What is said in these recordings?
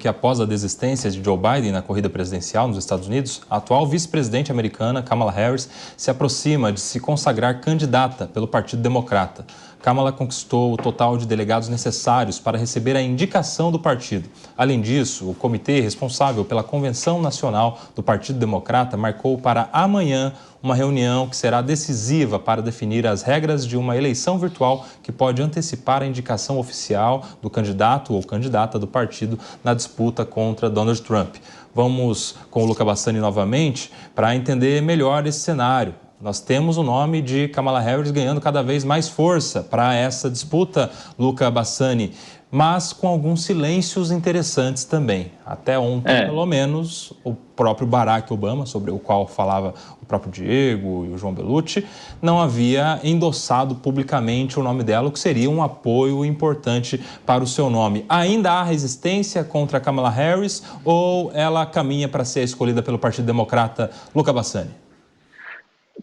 que após a desistência de Joe Biden na corrida presidencial nos Estados Unidos, a atual vice-presidente americana, Kamala Harris, se aproxima de se consagrar candidata pelo Partido Democrata. Kamala conquistou o total de delegados necessários para receber a indicação do partido. Além disso, o comitê responsável pela Convenção Nacional do Partido Democrata marcou para amanhã uma reunião que será decisiva para definir as regras de uma eleição virtual que pode antecipar a indicação oficial do candidato ou candidata do partido na disputa contra Donald Trump. Vamos com o Luca Bassani novamente para entender melhor esse cenário. Nós temos o nome de Kamala Harris ganhando cada vez mais força para essa disputa, Luca Bassani, mas com alguns silêncios interessantes também. Até ontem, pelo menos, o próprio Barack Obama, sobre o qual falava o próprio Diego e o João Bellucci, não havia endossado publicamente o nome dela, o que seria um apoio importante para o seu nome. Ainda há resistência contra Kamala Harris ou ela caminha para ser escolhida pelo Partido Democrata, Luca Bassani?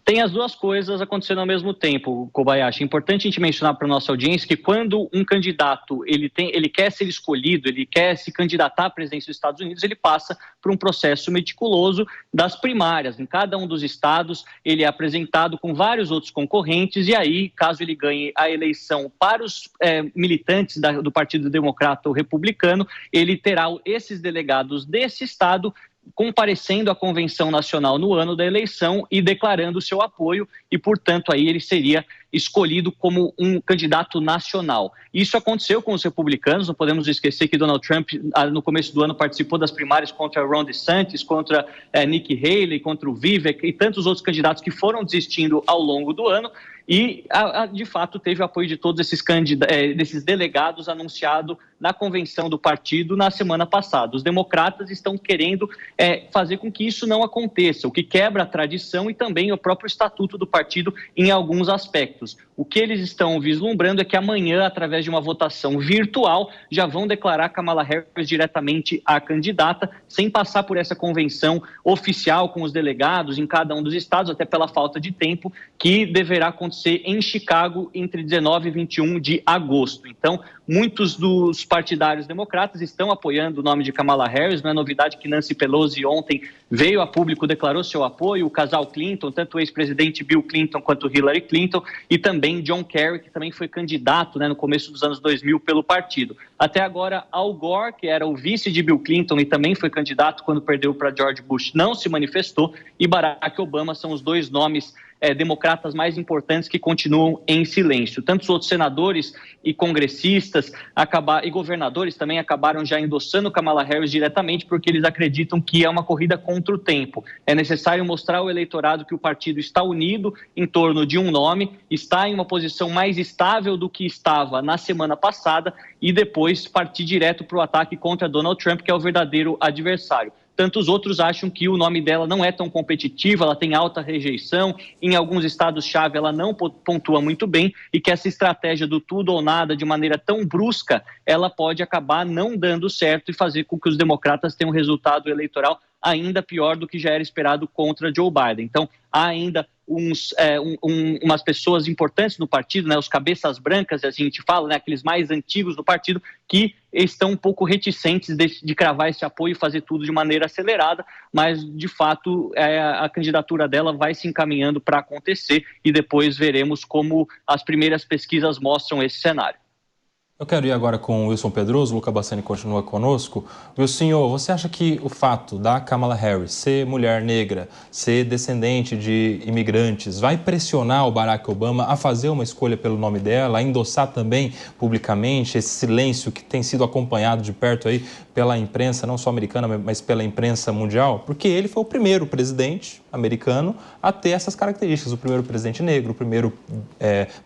Tem as duas coisas acontecendo ao mesmo tempo, Kobayashi. É importante a gente mencionar para a nossa audiência que quando um candidato ele quer ser escolhido, ele quer se candidatar à presidência dos Estados Unidos, ele passa por um processo meticuloso das primárias. Em cada um dos estados, ele é apresentado com vários outros concorrentes e aí, caso ele ganhe a eleição para os militantes do Partido Democrata ou Republicano, ele terá esses delegados desse estado comparecendo à Convenção Nacional no ano da eleição e declarando seu apoio e, portanto, aí ele seria escolhido como um candidato nacional. Isso aconteceu com os republicanos, não podemos esquecer que Donald Trump, no começo do ano, participou das primárias contra Ron DeSantis, contra Nikki Haley, contra o Vivek e tantos outros candidatos que foram desistindo ao longo do ano e, de fato, teve o apoio de todos desses delegados anunciado na convenção do partido na semana passada. Os democratas estão querendo fazer com que isso não aconteça, o que quebra a tradição e também o próprio estatuto do partido em alguns aspectos. O que eles estão vislumbrando é que amanhã, através de uma votação virtual, já vão declarar Kamala Harris diretamente a candidata, sem passar por essa convenção oficial com os delegados em cada um dos estados, até pela falta de tempo, que deverá acontecer em Chicago entre 19 e 21 de agosto. Então, muitos dos partidários democratas estão apoiando o nome de Kamala Harris. Não é novidade que Nancy Pelosi ontem veio a público, declarou seu apoio, o casal Clinton, tanto o ex-presidente Bill Clinton quanto Hillary Clinton, e também John Kerry, que também foi candidato no começo dos anos 2000 pelo partido. Até agora, Al Gore, que era o vice de Bill Clinton e também foi candidato quando perdeu para George Bush, não se manifestou, e Barack Obama são os dois nomes democratas mais importantes que continuam em silêncio. Tantos outros senadores e congressistas e governadores também acabaram já endossando Kamala Harris diretamente porque eles acreditam que é uma corrida contra o tempo. É necessário mostrar ao eleitorado que o partido está unido em torno de um nome, está em uma posição mais estável do que estava na semana passada e depois partir direto para o ataque contra Donald Trump, que é o verdadeiro adversário. Tantos outros acham que o nome dela não é tão competitivo, ela tem alta rejeição, em alguns estados-chave ela não pontua muito bem e que essa estratégia do tudo ou nada de maneira tão brusca, ela pode acabar não dando certo e fazer com que os democratas tenham um resultado eleitoral ainda pior do que já era esperado contra Joe Biden. Então, há ainda umas pessoas importantes no partido, os cabeças brancas, a gente fala, aqueles mais antigos do partido, que estão um pouco reticentes de cravar esse apoio e fazer tudo de maneira acelerada, mas, de fato, a candidatura dela vai se encaminhando para acontecer e depois veremos como as primeiras pesquisas mostram esse cenário. Eu quero ir agora com o Wilson Pedroso, o Luca Bassani continua conosco. Wilson, você acha que o fato da Kamala Harris ser mulher negra, ser descendente de imigrantes, vai pressionar o Barack Obama a fazer uma escolha pelo nome dela, a endossar também publicamente esse silêncio que tem sido acompanhado de perto aí pela imprensa, não só americana, mas pela imprensa mundial? Porque ele foi o primeiro presidente americano a ter essas características, o primeiro presidente negro, o primeiro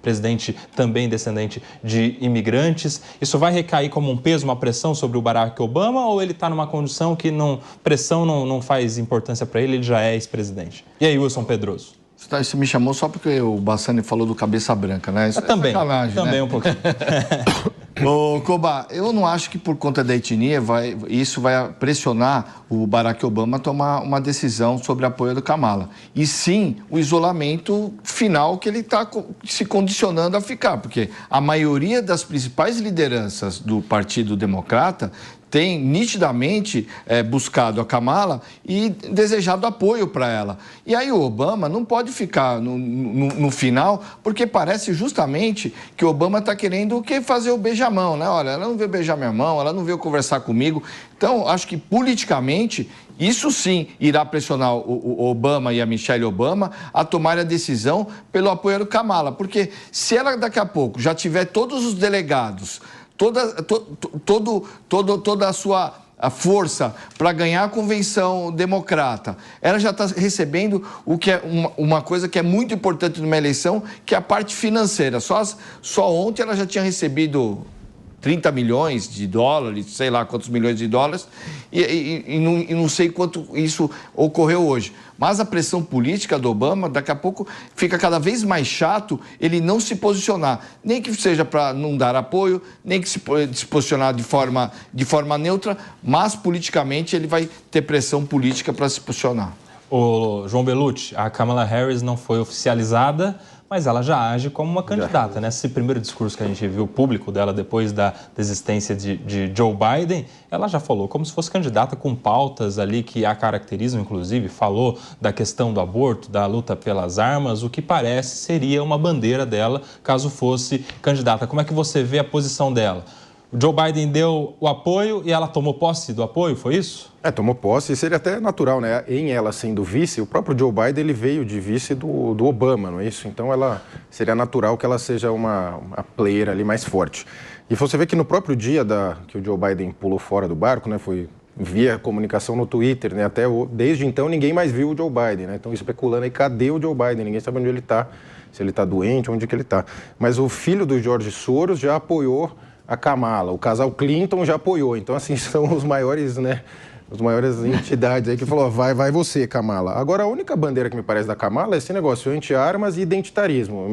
presidente também descendente de imigrantes. Isso vai recair como um peso, uma pressão sobre o Barack Obama ou ele está numa condição que pressão não faz importância para ele já é ex-presidente? E aí, Wilson Pedroso? Você me chamou só porque o Bassani falou do cabeça branca, né? Isso também, né? Um pouquinho. Ô, Koba, eu não acho que por conta da etnia isso vai pressionar o Barack Obama a tomar uma decisão sobre apoio do Kamala. E sim, o isolamento final que ele está se condicionando a ficar, porque a maioria das principais lideranças do Partido Democrata tem nitidamente buscado a Kamala e desejado apoio para ela. E aí o Obama não pode ficar no final, porque parece justamente que o Obama está querendo fazer o beijamão, né? Olha, ela não veio beijar minha mão, ela não veio conversar comigo. Então, acho que politicamente, isso sim irá pressionar o Obama e a Michelle Obama a tomar a decisão pelo apoio do Kamala. Porque se ela daqui a pouco já tiver todos os delegados, toda a sua força para ganhar a convenção democrata, ela já está recebendo o que é uma coisa que é muito importante numa eleição, que é a parte financeira. Só ontem ela já tinha recebido 30 milhões de dólares, sei lá quantos milhões de dólares, e não sei quanto isso ocorreu hoje. Mas a pressão política do Obama, daqui a pouco, fica cada vez mais chato ele não se posicionar. Nem que seja para não dar apoio, nem que se posicionar de forma neutra, mas politicamente ele vai ter pressão política para se posicionar. O João Belucci, a Kamala Harris não foi oficializada, mas ela já age como uma candidata, né? Esse primeiro discurso que a gente viu público dela depois da desistência de Joe Biden, ela já falou como se fosse candidata com pautas ali que a caracterizam, inclusive, falou da questão do aborto, da luta pelas armas, o que parece seria uma bandeira dela caso fosse candidata. Como é que você vê a posição dela? O Joe Biden deu o apoio e ela tomou posse do apoio, foi isso? Tomou posse, e seria até natural, né? Em ela sendo vice, o próprio Joe Biden ele veio de vice do Obama, não é isso? Então seria natural que ela seja uma player ali mais forte. E você vê que no próprio dia que o Joe Biden pulou fora do barco, né? Foi via comunicação no Twitter, né? Desde então ninguém mais viu o Joe Biden, né? Então especulando aí, cadê o Joe Biden? Ninguém sabe onde ele está, se ele está doente, onde que ele está. Mas o filho do George Soros já apoiou a Kamala, o casal Clinton já apoiou. Então, assim, são os maiores, né? As maiores entidades aí que falou, vai você, Kamala. Agora, a única bandeira que me parece da Kamala é esse negócio, anti-armas e identitarismo.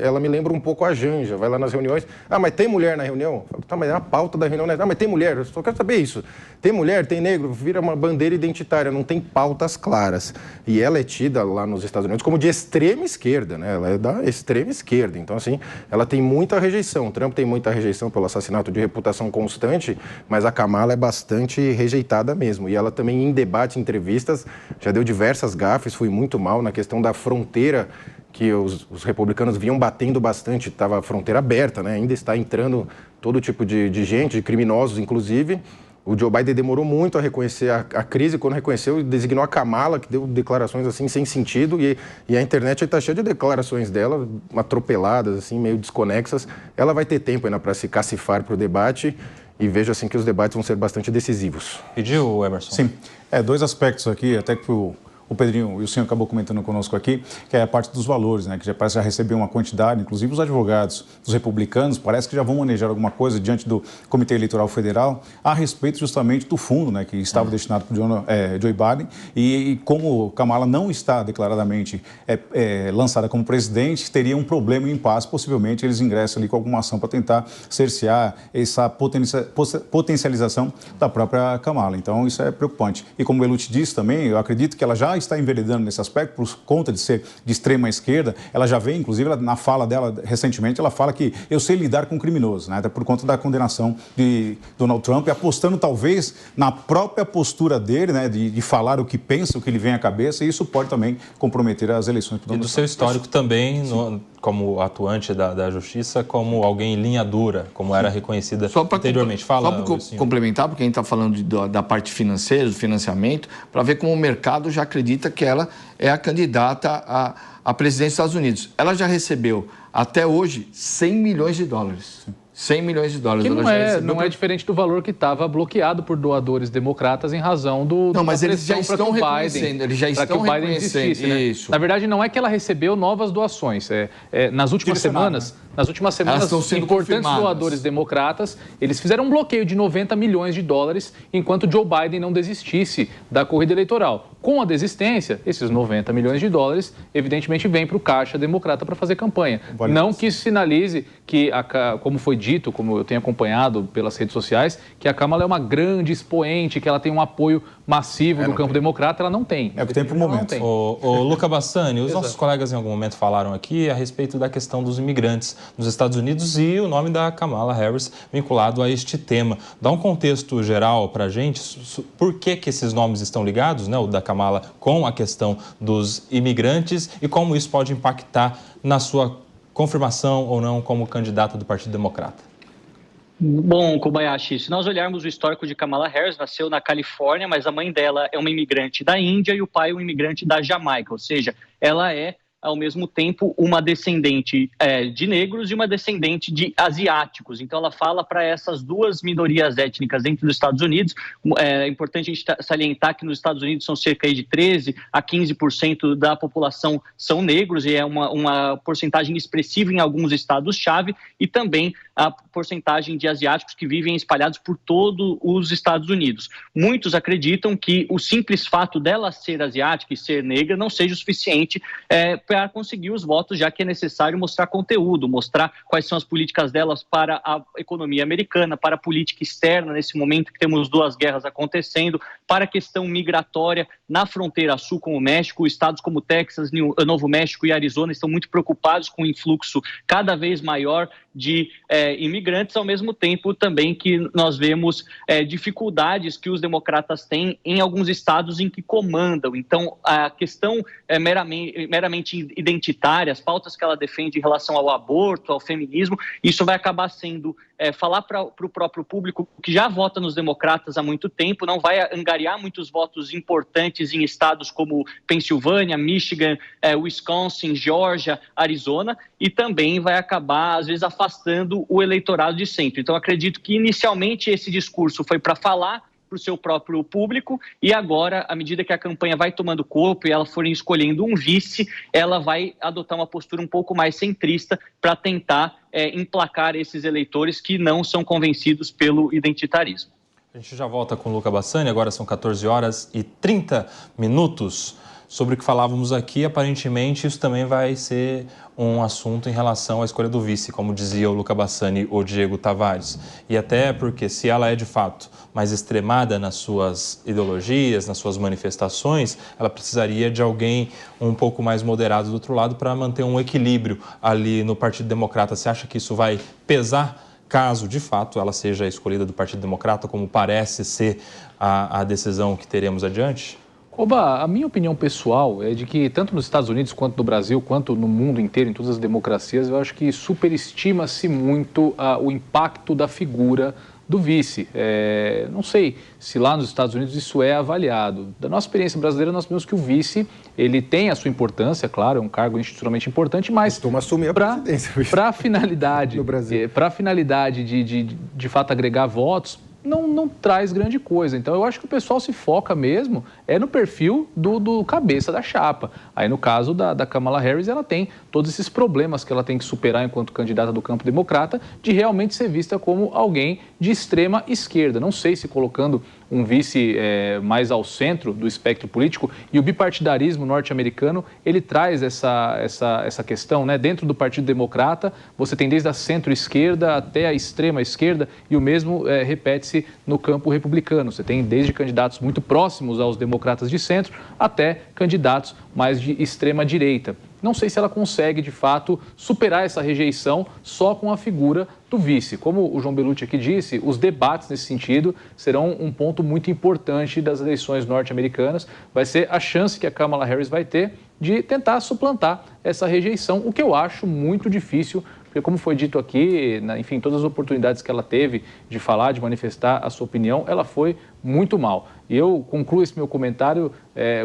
Ela me lembra um pouco a Janja, vai lá nas reuniões. Mas tem mulher na reunião? Tá, mas é a pauta da reunião. Mas tem mulher? Eu só quero saber isso. Tem mulher, tem negro, vira uma bandeira identitária, não tem pautas claras. E ela é tida lá nos Estados Unidos como de extrema esquerda, né? Ela é da extrema esquerda. Então, assim, ela tem muita rejeição. O Trump tem muita rejeição pelo assassinato de reputação constante, mas a Kamala é bastante rejeitada mesmo. E ela também, em debate, em entrevistas, já deu diversas gafes, foi muito mal na questão da fronteira, que os republicanos vinham batendo bastante, estava a fronteira aberta, né? Ainda está entrando todo tipo de gente, de criminosos, inclusive. O Joe Biden demorou muito a reconhecer a crise, quando reconheceu, designou a Kamala, que deu declarações assim sem sentido, e a internet está cheia de declarações dela, atropeladas, assim, meio desconexas. Ela vai ter tempo ainda para se cacifar para o debate, e vejo assim que os debates vão ser bastante decisivos. Pediu, Emerson? Sim, dois aspectos aqui, até que o Pedrinho e o senhor acabou comentando conosco aqui, que é a parte dos valores, né, que já parece já receber uma quantidade, inclusive os advogados dos republicanos, parece que já vão manejar alguma coisa diante do Comitê Eleitoral Federal a respeito justamente do fundo, né, que estava destinado para o Joe Biden, e como Kamala não está declaradamente lançada como presidente, teria um problema, um impasse, possivelmente eles ingressam ali com alguma ação para tentar cercear essa potencialização da própria Kamala. Então isso é preocupante. E como o Belucci disse também, eu acredito que ela já está enveredando nesse aspecto, por conta de ser de extrema esquerda. Ela já vem, inclusive, na fala dela recentemente, ela fala que eu sei lidar com criminosos, né? Até por conta da condenação de Donald Trump, apostando talvez na própria postura dele, né? De falar o que pensa, o que lhe vem à cabeça, e isso pode também comprometer as eleições. E do seu histórico também, como atuante da justiça, como alguém em linha dura, como era reconhecida anteriormente. Só para complementar, porque a gente está falando da parte financeira, do financiamento, para ver como o mercado já acredita que ela é a candidata à presidência dos Estados Unidos. Ela já recebeu, até hoje, 100 milhões de dólares. Sim. 100 milhões de dólares. Que não é diferente do valor que estava bloqueado por doadores democratas em razão Não, mas eles já estão reconhecendo. Eles já estão reconhecendo. Né? Isso. Na verdade, não é que ela recebeu novas doações. Nas últimas semanas, importantes doadores democratas, eles fizeram um bloqueio de 90 milhões de dólares enquanto Joe Biden não desistisse da corrida eleitoral. Com a desistência, esses 90 milhões de dólares, evidentemente, vêm para o caixa democrata para fazer campanha. Não que isso sinalize que, como foi dito, como eu tenho acompanhado pelas redes sociais, que a Kamala é uma grande expoente, que ela tem um apoio massivo do campo democrata, ela não tem. É o que tem para o momento. O Luca Bassani, os nossos colegas em algum momento falaram aqui a respeito da questão dos imigrantes. nos Estados Unidos e o nome da Kamala Harris vinculado a este tema. Dá um contexto geral para a gente, por que esses nomes estão ligados, né, o da Kamala, com a questão dos imigrantes e como isso pode impactar na sua confirmação ou não como candidata do Partido Democrata. Bom, Kobayashi, se nós olharmos o histórico de Kamala Harris, nasceu na Califórnia, mas a mãe dela é uma imigrante da Índia e o pai um imigrante da Jamaica, ou seja, ela é ao mesmo tempo uma descendente de negros e uma descendente de asiáticos. Então ela fala para essas duas minorias étnicas dentro dos Estados Unidos. É importante a gente salientar que nos Estados Unidos são cerca de 13% a 15% da população são negros e é uma porcentagem expressiva em alguns estados-chave, e também a porcentagem de asiáticos que vivem espalhados por todos os Estados Unidos. Muitos acreditam que o simples fato dela ser asiática e ser negra não seja o suficiente para conseguir os votos, já que é necessário mostrar conteúdo, mostrar quais são as políticas delas para a economia americana, para a política externa, nesse momento que temos duas guerras acontecendo, para a questão migratória na fronteira sul com o México. Estados como Texas, Novo México e Arizona estão muito preocupados com o influxo cada vez maior de imigrantes, ao mesmo tempo também que nós vemos dificuldades que os democratas têm em alguns estados em que comandam. Então, a questão meramente identitária, as pautas que ela defende em relação ao aborto, ao feminismo, isso vai acabar sendo falar para o próprio público que já vota nos democratas há muito tempo, não vai angariar muitos votos importantes em estados como Pensilvânia, Michigan, Wisconsin, Geórgia, Arizona, e também vai acabar, às vezes, afastando o eleitorado de centro. Então, acredito que inicialmente esse discurso foi para falar para o seu próprio público, e agora, à medida que a campanha vai tomando corpo e ela for escolhendo um vice, ela vai adotar uma postura um pouco mais centrista para tentar emplacar esses eleitores que não são convencidos pelo identitarismo. A gente já volta com o Luca Bassani, agora são 14 horas e 30 minutos. Sobre o que falávamos aqui, aparentemente isso também vai ser um assunto em relação à escolha do vice, como dizia o Luca Bassani ou Diego Tavares. E até porque, se ela é de fato mais extremada nas suas ideologias, nas suas manifestações, ela precisaria de alguém um pouco mais moderado do outro lado para manter um equilíbrio ali no Partido Democrata. Você acha que isso vai pesar caso, de fato, ela seja escolhida do Partido Democrata, como parece ser a decisão que teremos adiante? Oba, a minha opinião pessoal é de que tanto nos Estados Unidos quanto no Brasil, quanto no mundo inteiro, em todas as democracias, eu acho que superestima-se muito o impacto da figura do vice. Não sei se lá nos Estados Unidos isso é avaliado. Da nossa experiência brasileira, nós vemos que o vice, ele tem a sua importância, claro, é um cargo institucionalmente importante, mas para a finalidade, para a finalidade de fato agregar votos, não traz grande coisa. Então, eu acho que o pessoal se foca mesmo no perfil do cabeça da chapa. Aí, no caso da Kamala Harris, ela tem todos esses problemas que ela tem que superar enquanto candidata do campo democrata, de realmente ser vista como alguém de extrema esquerda. Não sei se colocando um vice mais ao centro do espectro político, e o bipartidarismo norte-americano, ele traz essa questão, né? Dentro do Partido Democrata, você tem desde a centro-esquerda até a extrema-esquerda, e o mesmo repete-se no campo republicano. Você tem desde candidatos muito próximos aos democratas de centro até candidatos mais de extrema-direita. Não sei se ela consegue, de fato, superar essa rejeição só com a figura do vice. Como o João Belucci aqui disse, os debates nesse sentido serão um ponto muito importante das eleições norte-americanas. Vai ser a chance que a Kamala Harris vai ter de tentar suplantar essa rejeição, o que eu acho muito difícil, porque como foi dito aqui, enfim, todas as oportunidades que ela teve de falar, de manifestar a sua opinião, ela foi muito mal. E eu concluo esse meu comentário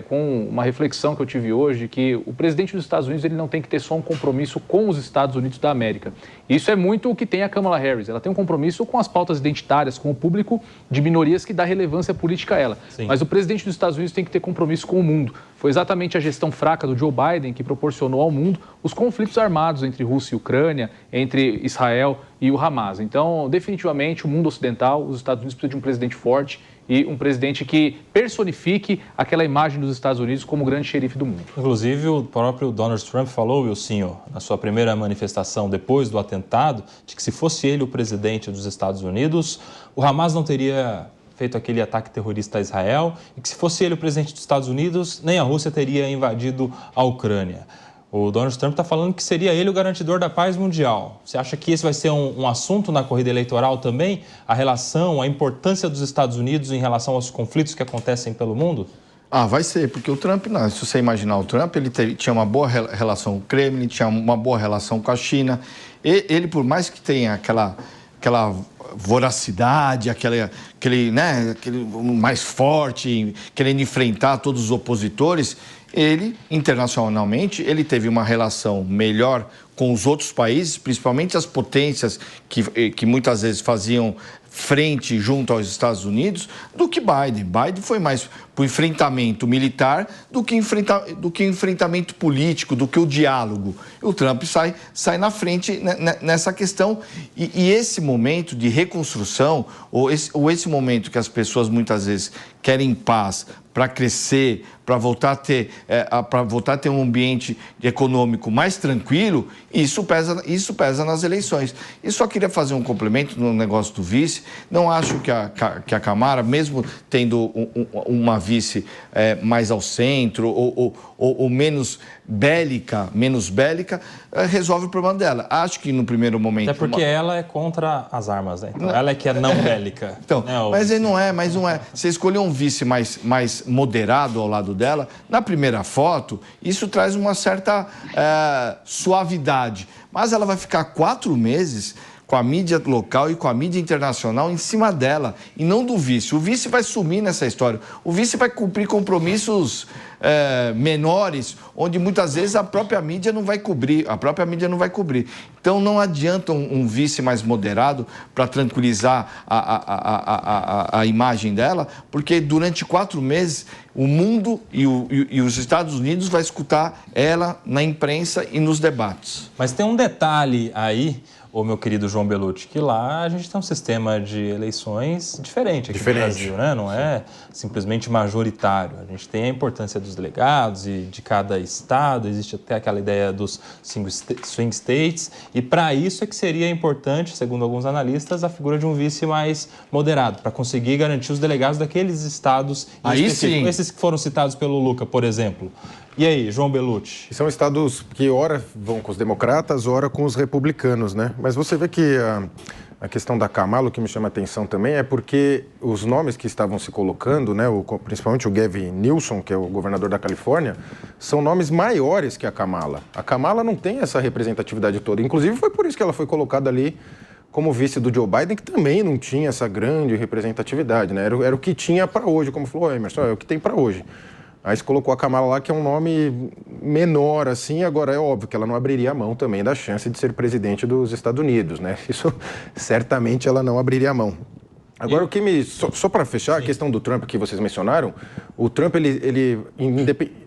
com uma reflexão que eu tive hoje, que o presidente dos Estados Unidos ele não tem que ter só um compromisso com os Estados Unidos da América. Isso é muito o que tem a Kamala Harris. Ela tem um compromisso com as pautas identitárias, com o público de minorias que dá relevância política a ela. Sim. Mas o presidente dos Estados Unidos tem que ter compromisso com o mundo. Foi exatamente a gestão fraca do Joe Biden que proporcionou ao mundo os conflitos armados entre Rússia e Ucrânia, entre Israel e o Hamas. Então, definitivamente, o mundo ocidental, os Estados Unidos precisam de um presidente forte e um presidente que personifique aquela imagem dos Estados Unidos como o grande xerife do mundo. Inclusive, o próprio Donald Trump falou, Wilson, na sua primeira manifestação depois do atentado, de que se fosse ele o presidente dos Estados Unidos, o Hamas não teria feito aquele ataque terrorista a Israel, e que se fosse ele o presidente dos Estados Unidos, nem a Rússia teria invadido a Ucrânia. O Donald Trump está falando que seria ele o garantidor da paz mundial. Você acha que esse vai ser um assunto na corrida eleitoral também? A relação, a importância dos Estados Unidos em relação aos conflitos que acontecem pelo mundo? Vai ser, porque o Trump, não, se você imaginar o Trump, ele tinha uma boa relação com o Kremlin, tinha uma boa relação com a China. Ele, por mais que tenha aquela voracidade, aquele mais forte, querendo enfrentar todos os opositores, ele, internacionalmente, ele teve uma relação melhor com os outros países, principalmente as potências que muitas vezes faziam frente junto aos Estados Unidos, do que Biden. Biden foi mais para o enfrentamento militar do que enfrentamento político, do que o diálogo. O Trump sai na frente nessa questão. E esse momento de reconstrução, ou esse momento que as pessoas muitas vezes querem paz para crescer, para voltar a ter um ambiente econômico mais tranquilo, isso pesa nas eleições. E só queria fazer um complemento no negócio do vice. Não acho que a Kamala, mesmo tendo uma vice mais ao centro ou menos bélica, resolve o problema dela. Acho que no primeiro momento... Até porque ela é contra as armas, né? Então, ela é que é não bélica. Então, mas ele não é. Você escolheu um vice mais moderado ao lado dela, na primeira foto, isso traz uma certa suavidade. Mas ela vai ficar 4 meses com a mídia local e com a mídia internacional em cima dela, e não do vice. O vice vai sumir nessa história. O vice vai cumprir compromissos menores, onde muitas vezes a própria mídia não vai cobrir. Então não adianta um vice mais moderado para tranquilizar a imagem dela, porque durante 4 meses o mundo e os Estados Unidos vai escutar ela na imprensa e nos debates. Mas tem um detalhe aí, meu querido João Belucci, que lá a gente tem um sistema de eleições diferente aqui no Brasil, né? Não é simplesmente majoritário. A gente tem a importância dos delegados e de cada estado, existe até aquela ideia dos swing states, e para isso é que seria importante, segundo alguns analistas, a figura de um vice mais moderado, para conseguir garantir os delegados daqueles estados específicos. Esses que foram citados pelo Luca, por exemplo. E aí, João Belucci? São estados que ora vão com os democratas, ora com os republicanos, né? Mas você vê que a questão da Kamala, o que me chama a atenção também é porque os nomes que estavam se colocando, né, principalmente o Gavin Newsom, que é o governador da Califórnia, são nomes maiores que a Kamala. A Kamala não tem essa representatividade toda. Inclusive, foi por isso que ela foi colocada ali como vice do Joe Biden, que também não tinha essa grande representatividade, né? Era o que tinha para hoje, como falou o Emerson, é o que tem para hoje. Aí se colocou a Kamala lá, que é um nome menor, assim, agora é óbvio que ela não abriria a mão também da chance de ser presidente dos Estados Unidos, né? Isso, certamente, ela não abriria a mão. Agora, só para fechar, a questão do Trump que vocês mencionaram, o Trump,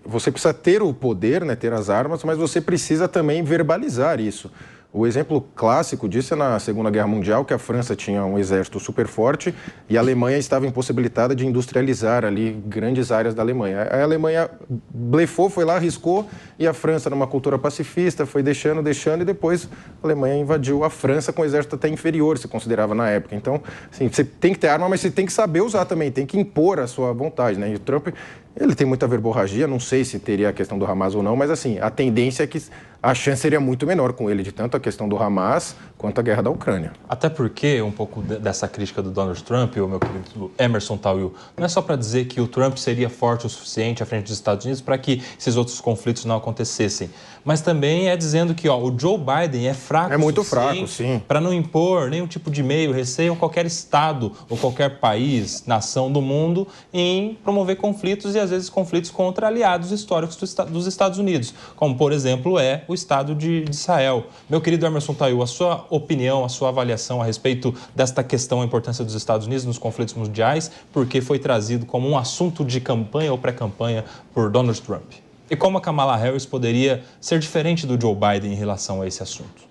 você precisa ter o poder, né, ter as armas, mas você precisa também verbalizar isso. O exemplo clássico disso é na Segunda Guerra Mundial, que a França tinha um exército super forte e a Alemanha estava impossibilitada de industrializar ali grandes áreas da Alemanha. A Alemanha blefou, foi lá, arriscou, e a França, numa cultura pacifista, foi deixando, e depois a Alemanha invadiu a França com um exército até inferior, se considerava na época. Então, assim, você tem que ter arma, mas você tem que saber usar também, tem que impor a sua vontade, né? E o Trump, ele tem muita verborragia, não sei se teria a questão do Hamas ou não, mas assim, a tendência é que a chance seria muito menor com ele, de tanto a questão do Hamas quanto a guerra da Ucrânia. Até porque, um pouco dessa crítica do Donald Trump, o meu querido Emerson Tawil, não é só para dizer que o Trump seria forte o suficiente à frente dos Estados Unidos para que esses outros conflitos não acontecessem, mas também é dizendo que o Joe Biden é fraco muito fraco, sim, para não impor nenhum tipo de meio, receio a qualquer estado ou qualquer país, nação do mundo, em promover conflitos e às vezes conflitos contra aliados históricos dos Estados Unidos, como por exemplo é o Estado de Israel. Meu querido Emerson Tawil, a sua opinião, a sua avaliação a respeito desta questão, a importância dos Estados Unidos nos conflitos mundiais, porque foi trazido como um assunto de campanha ou pré-campanha por Donald Trump. E como a Kamala Harris poderia ser diferente do Joe Biden em relação a esse assunto?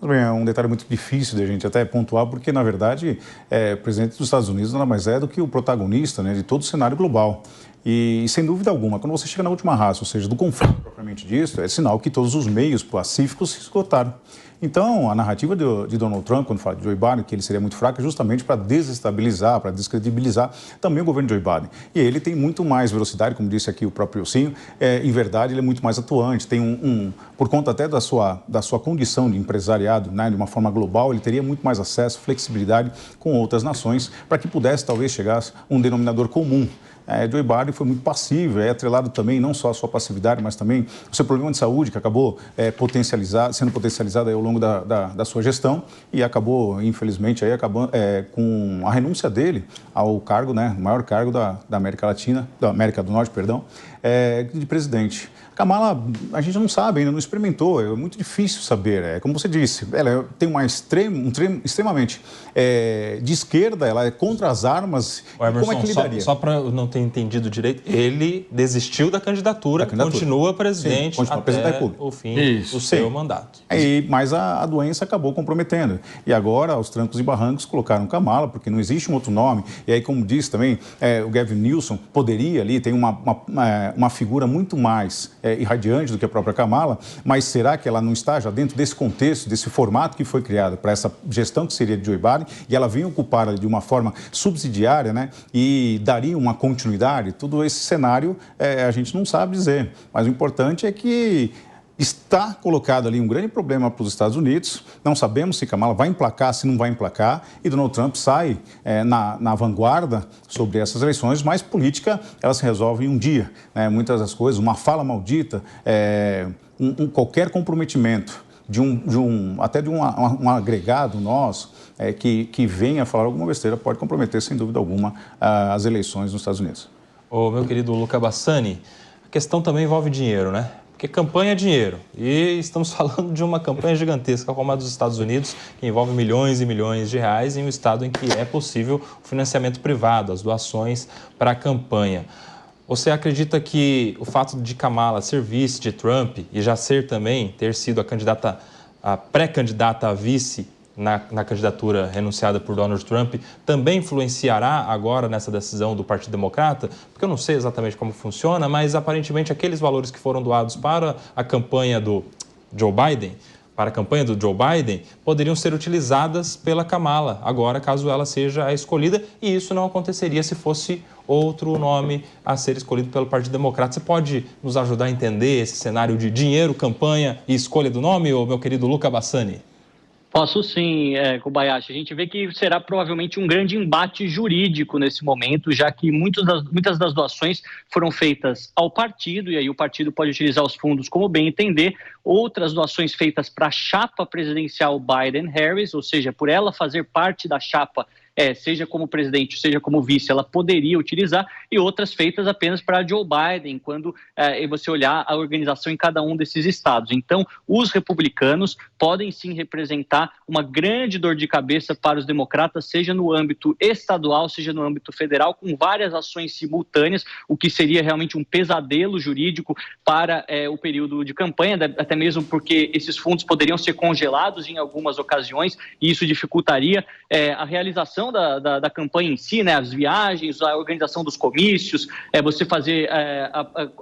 É um detalhe muito difícil de a gente até pontuar, porque, na verdade, o presidente dos Estados Unidos nada mais é do que o protagonista, né, de todo o cenário global. E, sem dúvida alguma, quando você chega na última raça, ou seja, do conflito propriamente disso, é sinal que todos os meios pacíficos se esgotaram. Então, a narrativa de Donald Trump, quando fala de Joe Biden, que ele seria muito fraco, é justamente para desestabilizar, para descredibilizar também o governo de Joe Biden. E ele tem muito mais velocidade, como disse aqui o próprio Ilcinho, em verdade ele é muito mais atuante, tem por conta até da sua condição de empresariado, né, de uma forma global, ele teria muito mais acesso, flexibilidade com outras nações, para que pudesse talvez chegar a um denominador comum. Joe Biden foi muito passivo, atrelado também não só a sua passividade, mas também o seu problema de saúde, que acabou sendo potencializado ao longo da sua gestão e acabou, infelizmente, com a renúncia dele ao cargo, né, o maior cargo da América Latina, da América do Norte, perdão, de presidente. Kamala, a gente não sabe ainda, não experimentou, é muito difícil saber. Como você disse, ela tem extremamente de esquerda, ela é contra as armas. Emerson, como é que lidaria? Só para eu não ter entendido direito, ele desistiu da candidatura, continua presidente, continua até presidente da República. O fim do seu mandato. Mas a doença acabou comprometendo. E agora, aos trancos e barrancos, colocaram Kamala, porque não existe um outro nome. E aí, como disse também, o Gavin Newsom poderia ali, tem uma figura muito mais irradiante do que a própria Kamala, mas será que ela não está já dentro desse contexto, desse formato que foi criado para essa gestão que seria de Joe Biden, e ela vem ocupar de uma forma subsidiária, né, e daria uma continuidade? Todo esse cenário a gente não sabe dizer, mas o importante é que está colocado ali um grande problema para os Estados Unidos. Não sabemos se Kamala vai emplacar, se não vai emplacar, e Donald Trump sai na vanguarda sobre essas eleições, mas política, ela se resolve em um dia, né? Muitas das coisas, uma fala maldita, qualquer comprometimento até de um agregado nosso que venha falar alguma besteira pode comprometer, sem dúvida alguma, as eleições nos Estados Unidos. Ô, meu querido Luca Bassani, a questão também envolve dinheiro, né? Porque campanha é dinheiro, e estamos falando de uma campanha gigantesca como a dos Estados Unidos, que envolve milhões e milhões de reais em um estado em que é possível o financiamento privado, as doações para a campanha. Você acredita que o fato de Kamala ser vice de Trump e já ter sido a pré-candidata a vice na candidatura renunciada por Donald Trump, também influenciará agora nessa decisão do Partido Democrata? Porque eu não sei exatamente como funciona, mas aparentemente aqueles valores que foram doados para a campanha do Joe Biden, poderiam ser utilizadas pela Kamala agora, caso ela seja a escolhida, e isso não aconteceria se fosse outro nome a ser escolhido pelo Partido Democrata. Você pode nos ajudar a entender esse cenário de dinheiro, campanha e escolha do nome, ô meu querido Luca Bassani? Posso sim, Kobayashi. A gente vê que será provavelmente um grande embate jurídico nesse momento, já que muitas das doações foram feitas ao partido, e aí o partido pode utilizar os fundos como bem entender. Outras doações feitas para a chapa presidencial Biden-Harris, ou seja, por ela fazer parte da chapa, seja como presidente, seja como vice, ela poderia utilizar, e outras feitas apenas para Joe Biden, quando você olhar a organização em cada um desses estados. Então, os republicanos podem sim representar uma grande dor de cabeça para os democratas, seja no âmbito estadual, seja no âmbito federal, com várias ações simultâneas, o que seria realmente um pesadelo jurídico para o período de campanha, até mesmo porque esses fundos poderiam ser congelados em algumas ocasiões, e isso dificultaria a realização da campanha em si, né? As viagens, a organização dos comícios, você fazer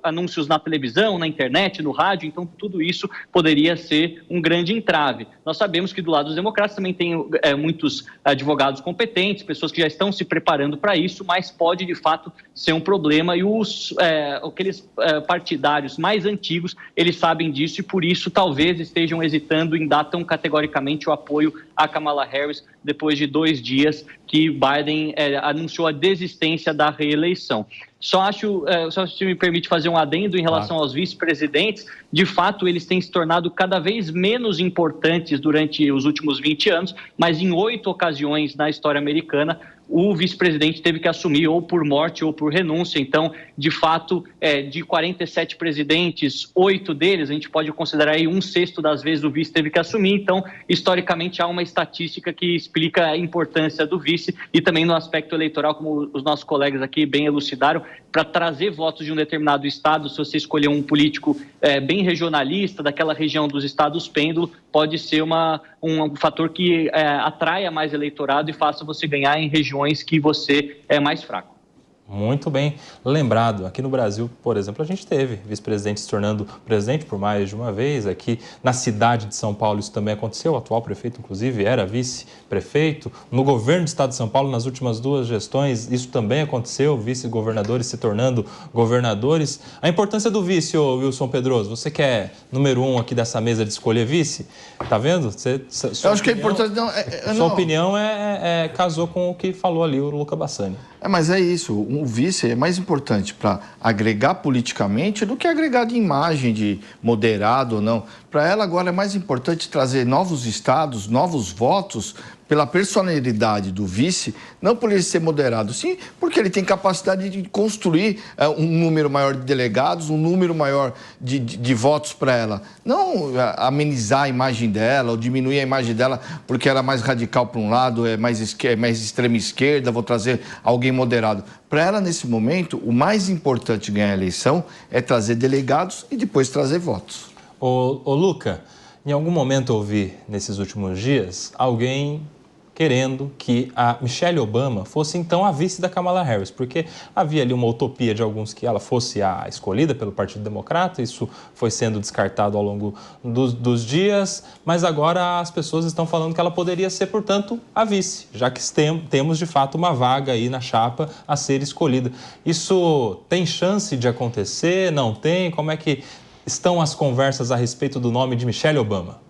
anúncios na televisão, na internet, no rádio. Então tudo isso poderia ser um grande entrave. Nós sabemos que do lado dos democratas também tem muitos advogados competentes, pessoas que já estão se preparando para isso, mas pode de fato ser um problema, e aqueles partidários mais antigos, eles sabem disso, e por isso talvez estejam hesitando em dar tão categoricamente o apoio a Kamala Harris depois de 2 dias que Biden anunciou a desistência da reeleição. Só se me permite fazer um adendo em relação aos vice-presidentes, de fato eles têm se tornado cada vez menos importantes durante os últimos 20 anos, mas em 8 ocasiões na história americana o vice-presidente teve que assumir ou por morte ou por renúncia. Então, de fato, de 47 presidentes, 8 deles, a gente pode considerar aí 1/6 das vezes o vice teve que assumir. Então, historicamente, há uma estatística que explica a importância do vice, e também no aspecto eleitoral, como os nossos colegas aqui bem elucidaram, para trazer votos de um determinado estado. Se você escolher um político bem regionalista, daquela região dos estados pêndulo, pode ser um fator que atraia mais eleitorado e faça você ganhar em regiões que você é mais fraco. Muito bem lembrado. Aqui no Brasil, por exemplo, a gente teve vice-presidente se tornando presidente por mais de uma vez. Aqui na cidade de São Paulo isso também aconteceu. O atual prefeito, inclusive, era vice-prefeito. No governo do estado de São Paulo, nas últimas 2 gestões, isso também aconteceu. Vice-governadores se tornando governadores. A importância do vice, ô Wilson Pedroso, você que é número 1 aqui dessa mesa de escolher vice, tá vendo? Eu acho que é importante... Sua opinião casou com o que falou ali o Luca Bassani. Mas é isso, o vice é mais importante para agregar politicamente do que agregar de imagem, de moderado ou não. Para ela agora é mais importante trazer novos estados, novos votos pela personalidade do vice, não por ele ser moderado, sim porque ele tem capacidade de construir um número maior de delegados, um número maior de votos para ela. Não amenizar a imagem dela ou diminuir a imagem dela porque ela é mais radical para um lado, é mais extrema esquerda, vou trazer alguém moderado. Para ela, nesse momento, o mais importante de ganhar a eleição é trazer delegados e depois trazer votos. Ô Luca, em algum momento eu ouvi, nesses últimos dias, alguém querendo que a Michelle Obama fosse, então, a vice da Kamala Harris, porque havia ali uma utopia de alguns que ela fosse a escolhida pelo Partido Democrata, isso foi sendo descartado ao longo dos dias, mas agora as pessoas estão falando que ela poderia ser, portanto, a vice, já que temos, de fato, uma vaga aí na chapa a ser escolhida. Isso tem chance de acontecer? Não tem? Como é que estão as conversas a respeito do nome de Michelle Obama?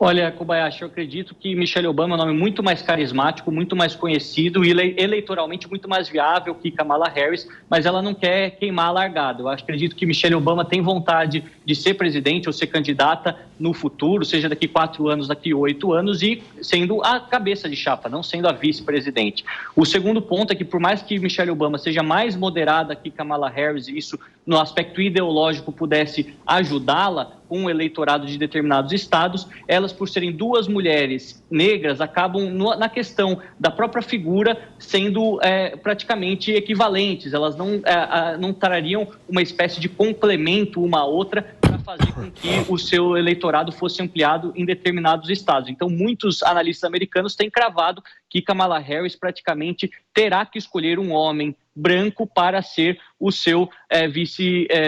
Olha, Kobayashi, eu acredito que Michelle Obama é um nome muito mais carismático, muito mais conhecido e eleitoralmente muito mais viável que Kamala Harris, mas ela não quer queimar a largada. Eu acredito que Michelle Obama tem vontade de ser presidente ou ser candidata no futuro, seja daqui 4 anos, daqui 8 anos, e sendo a cabeça de chapa, não sendo a vice-presidente. O segundo ponto é que, por mais que Michelle Obama seja mais moderada que Kamala Harris, e isso no aspecto ideológico pudesse ajudá-la com o eleitorado de determinados estados, elas, por serem 2 mulheres negras, acabam na questão da própria figura sendo praticamente equivalentes. Elas não trariam uma espécie de complemento uma à outra para fazer com que o seu eleitorado fosse ampliado em determinados estados. Então, muitos analistas americanos têm cravado que Kamala Harris praticamente terá que escolher um homem branco para ser o seu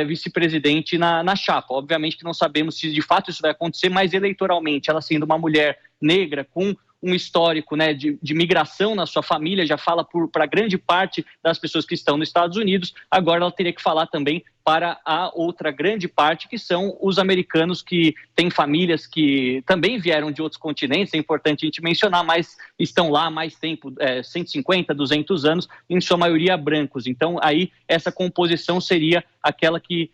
vice-presidente na chapa. Obviamente que não sabemos se de fato isso vai acontecer, mas eleitoralmente, ela sendo uma mulher negra com um histórico, né, de migração na sua família, já fala para grande parte das pessoas que estão nos Estados Unidos, agora ela teria que falar também para a outra grande parte, que são os americanos que têm famílias que também vieram de outros continentes, é importante a gente mencionar, mas estão lá há mais tempo, 150, 200 anos, em sua maioria brancos. Então, aí, essa composição seria aquela que,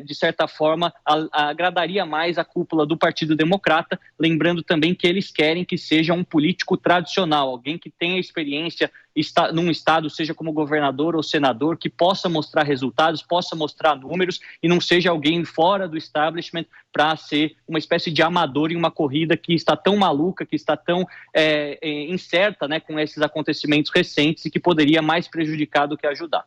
de certa forma, agradaria mais a cúpula do Partido Democrata, lembrando também que eles querem que seja um político tradicional, alguém que tenha experiência num estado, seja como governador ou senador, que possa mostrar resultados, possa mostrar números e não seja alguém fora do establishment para ser uma espécie de amador em uma corrida que está tão maluca, que está tão incerta, né, com esses acontecimentos recentes e que poderia mais prejudicar do que ajudar.